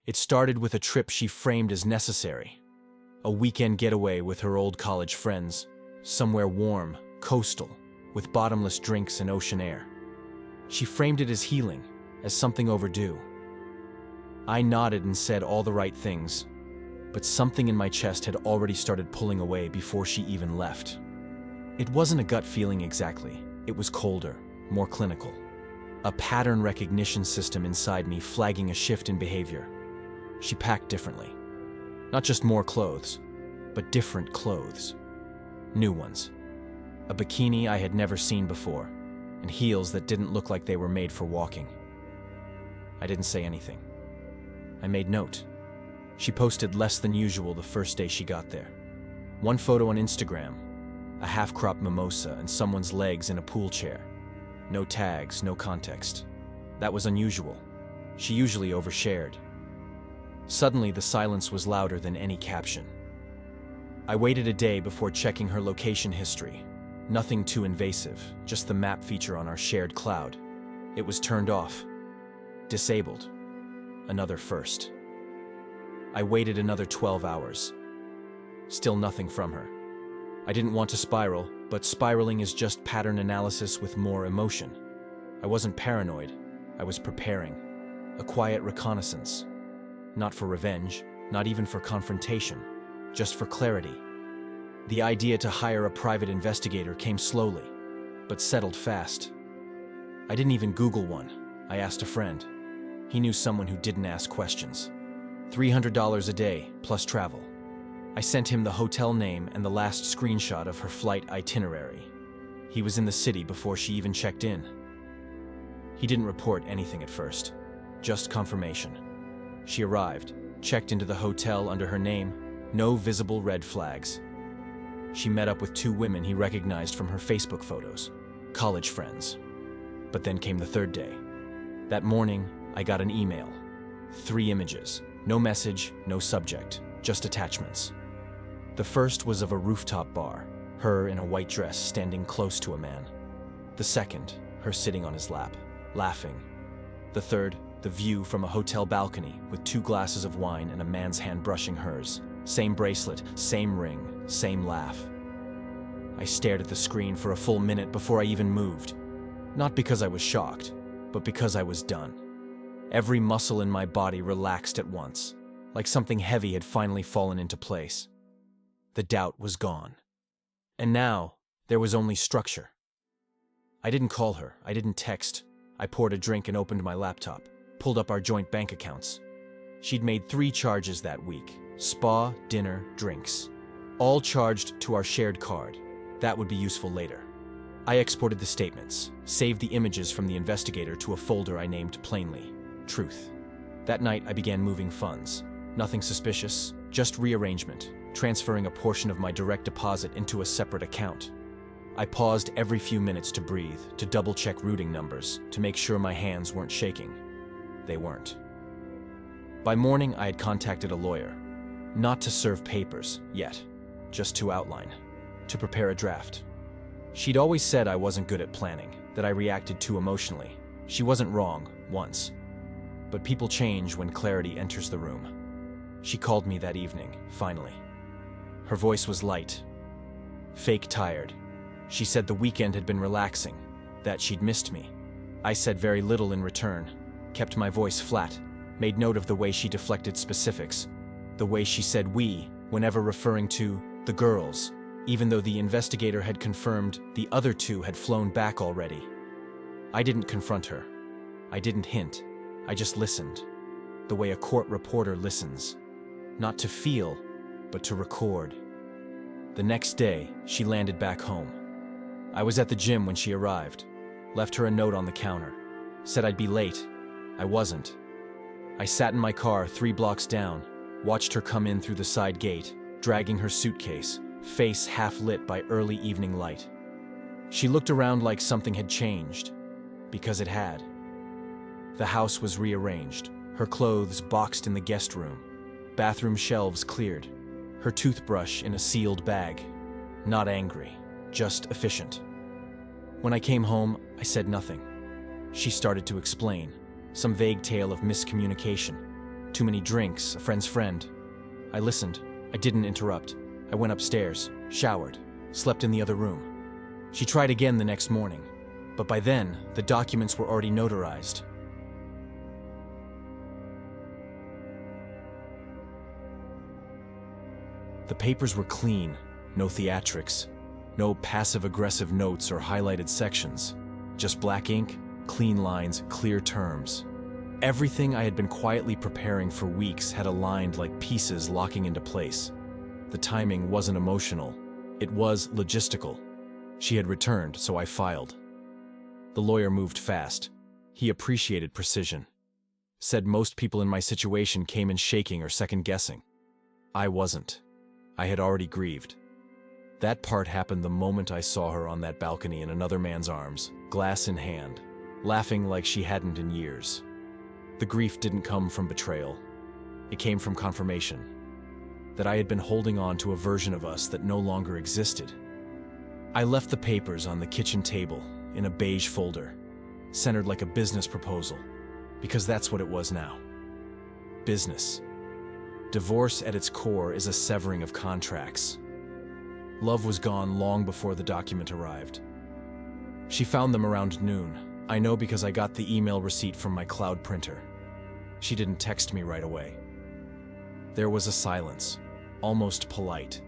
It started with a trip she framed as necessary. A weekend getaway with her old college friends, somewhere warm, coastal, with bottomless drinks and ocean air. She framed it as healing, as something overdue. I nodded and said all the right things, but something in my chest had already started pulling away before she even left. It wasn't a gut feeling exactly. It was colder, more clinical. A pattern recognition system inside me flagging a shift in behavior. She packed differently. Not just more clothes, but different clothes. New ones. A bikini I had never seen before, and heels that didn't look like they were made for walking. I didn't say anything. I made note. She posted less than usual the first day she got there. One photo on Instagram, a half-cropped mimosa and someone's legs in a pool chair. No tags, no context. That was unusual. She usually overshared. Suddenly, the silence was louder than any caption. I waited a day before checking her location history. Nothing too invasive, just the map feature on our shared cloud. It was turned off. Disabled. Another first. I waited another 12 hours. Still nothing from her. I didn't want to spiral, but spiraling is just pattern analysis with more emotion. I wasn't paranoid. I was preparing. A quiet reconnaissance. Not for revenge, not even for confrontation, just for clarity. The idea to hire a private investigator came slowly, but settled fast. I didn't even Google one. I asked a friend. He knew someone who didn't ask questions. $300 a day, plus travel. I sent him the hotel name and the last screenshot of her flight itinerary. He was in the city before she even checked in. He didn't report anything at first, just confirmation. She arrived, checked into the hotel under her name, no visible red flags. She met up with two women he recognized from her Facebook photos, college friends. But then came the third day. That morning, I got an email. 3 images, no message, no subject, just attachments. The first was of a rooftop bar, her in a white dress standing close to a man. The second, her sitting on his lap, laughing. The third, the view from a hotel balcony with 2 glasses of wine and a man's hand brushing hers. Same bracelet, same ring, same laugh. I stared at the screen for a full minute before I even moved. Not because I was shocked, but because I was done. Every muscle in my body relaxed at once, like something heavy had finally fallen into place. The doubt was gone. And now, there was only structure. I didn't call her, I didn't text. I poured a drink and opened my laptop, pulled up our joint bank accounts. She'd made 3 charges that week. Spa, dinner, drinks. All charged to our shared card. That would be useful later. I exported the statements, saved the images from the investigator to a folder I named plainly, Truth. That night I began moving funds. Nothing suspicious, just rearrangement, transferring a portion of my direct deposit into a separate account. I paused every few minutes to breathe, to double-check routing numbers, to make sure my hands weren't shaking. They weren't. By morning, I had contacted a lawyer. Not to serve papers, yet. Just to outline. To prepare a draft. She'd always said I wasn't good at planning, that I reacted too emotionally. She wasn't wrong, once. But people change when clarity enters the room. She called me that evening, finally. Her voice was light. Fake tired. She said the weekend had been relaxing, that she'd missed me. I said very little in return, kept my voice flat, made note of the way she deflected specifics, the way she said we, whenever referring to the girls, even though the investigator had confirmed the other 2 had flown back already. I didn't confront her. I didn't hint. I just listened, the way a court reporter listens. Not to feel, but to record. The next day, she landed back home. I was at the gym when she arrived, left her a note on the counter, said I'd be late. I wasn't. I sat in my car 3 blocks down, watched her come in through the side gate, dragging her suitcase, face half lit by early evening light. She looked around like something had changed, because it had. The house was rearranged, her clothes boxed in the guest room, bathroom shelves cleared, her toothbrush in a sealed bag. Not angry, just efficient. When I came home, I said nothing. She started to explain, some vague tale of miscommunication. Too many drinks, a friend's friend. I listened. I didn't interrupt. I went upstairs, showered, slept in the other room. She tried again the next morning, but by then, the documents were already notarized. The papers were clean, no theatrics, no passive-aggressive notes or highlighted sections, just black ink, clean lines, clear terms. Everything I had been quietly preparing for weeks had aligned like pieces locking into place. The timing wasn't emotional, it was logistical. She had returned, so I filed. The lawyer moved fast. He appreciated precision. Said most people in my situation came in shaking or second-guessing. I wasn't. I had already grieved. That part happened the moment I saw her on that balcony in another man's arms, glass in hand, laughing like she hadn't in years. The grief didn't come from betrayal. It came from confirmation that I had been holding on to a version of us that no longer existed. I left the papers on the kitchen table in a beige folder, centered like a business proposal, because that's what it was now. Business. Divorce at its core is a severing of contracts. Love was gone long before the document arrived. She found them around noon. I know because I got the email receipt from my cloud printer. She didn't text me right away. There was a silence, almost polite.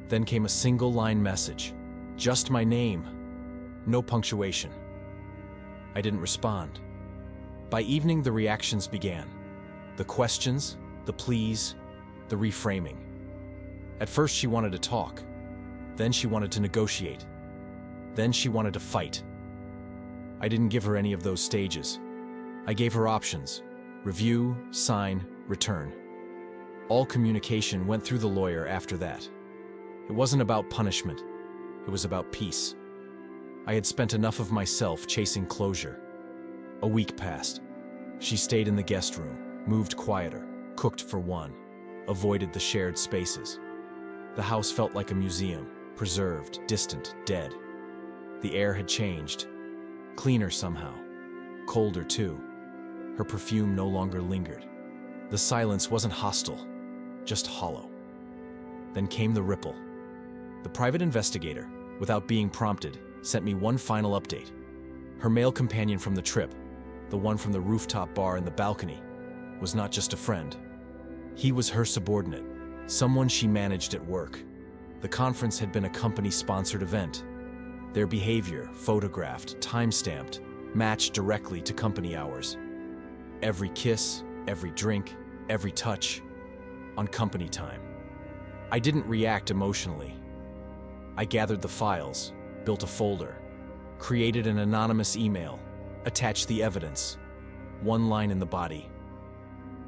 Then came a single-line message, just my name, no punctuation. I didn't respond. By evening, the reactions began. The questions, the pleas, the reframing. At first, she wanted to talk. Then she wanted to negotiate. Then she wanted to fight. I didn't give her any of those stages. I gave her options: review, sign, return. All communication went through the lawyer after that. It wasn't about punishment. It was about peace. I had spent enough of myself chasing closure. A week passed. She stayed in the guest room, moved quieter, cooked for one, avoided the shared spaces. The house felt like a museum, preserved, distant, dead. The air had changed. Cleaner somehow. Colder too. Her perfume no longer lingered. The silence wasn't hostile, just hollow. Then came the ripple. The private investigator, without being prompted, sent me one final update. Her male companion from the trip, the one from the rooftop bar in the balcony, was not just a friend. He was her subordinate, someone she managed at work. The conference had been a company-sponsored event. Their behavior, photographed, time-stamped, matched directly to company hours. Every kiss, every drink, every touch, on company time. I didn't react emotionally. I gathered the files, built a folder, created an anonymous email, attached the evidence, one line in the body.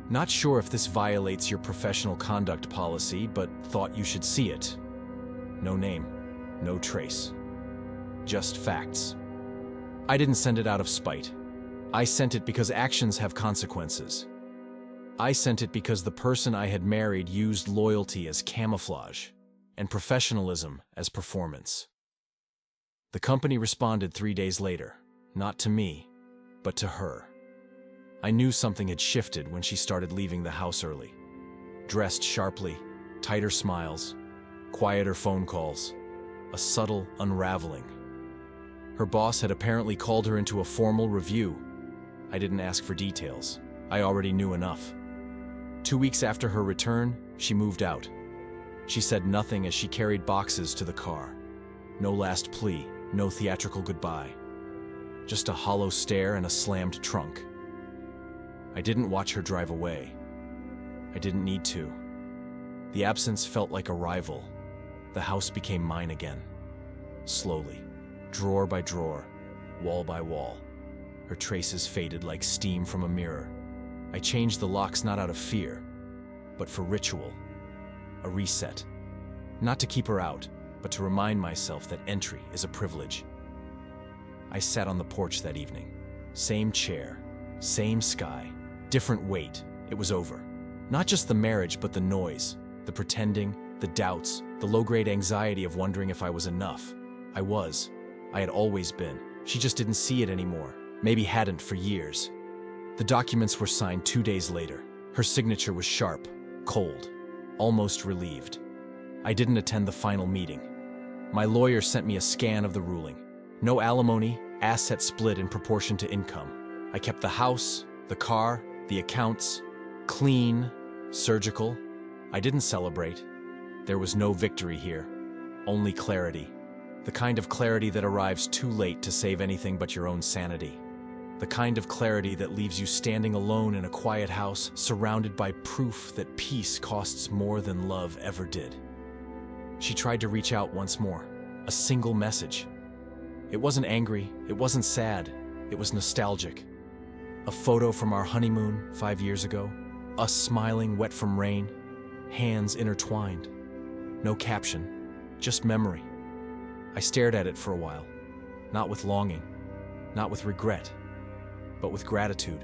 Not sure if this violates your professional conduct policy, but thought you should see it. No name, no trace. Just facts. I didn't send it out of spite. I sent it because actions have consequences. I sent it because the person I had married used loyalty as camouflage and professionalism as performance. The company responded 3 days later, not to me, but to her. I knew something had shifted when she started leaving the house early. Dressed sharply, tighter smiles, quieter phone calls, a subtle unraveling. Her boss had apparently called her into a formal review. I didn't ask for details. I already knew enough. 2 weeks after her return, she moved out. She said nothing as she carried boxes to the car. No last plea, no theatrical goodbye. Just a hollow stare and a slammed trunk. I didn't watch her drive away. I didn't need to. The absence felt like arrival. The house became mine again. Slowly, drawer by drawer, wall by wall. Her traces faded like steam from a mirror. I changed the locks not out of fear, but for ritual. A reset. Not to keep her out, but to remind myself that entry is a privilege. I sat on the porch that evening. Same chair, same sky, different weight. It was over. Not just the marriage, but the noise, the pretending, the doubts, the low-grade anxiety of wondering if I was enough. I was. I had always been. She just didn't see it anymore. Maybe hadn't for years. The documents were signed 2 days later. Her signature was sharp, cold, almost relieved. I didn't attend the final meeting. My lawyer sent me a scan of the ruling. No alimony, assets split in proportion to income. I kept the house, the car, the accounts, clean, surgical. I didn't celebrate. There was no victory here, only clarity. The kind of clarity that arrives too late to save anything but your own sanity. The kind of clarity that leaves you standing alone in a quiet house, surrounded by proof that peace costs more than love ever did. She tried to reach out once more, a single message. It wasn't angry, it wasn't sad, it was nostalgic. A photo from our honeymoon 5 years ago, us smiling wet from rain, hands intertwined. No caption, just memory. I stared at it for a while, not with longing, not with regret, but with gratitude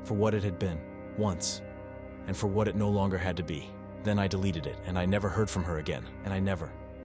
for what it had been once and for what it no longer had to be. Then I deleted it and I never heard from her again, and I never,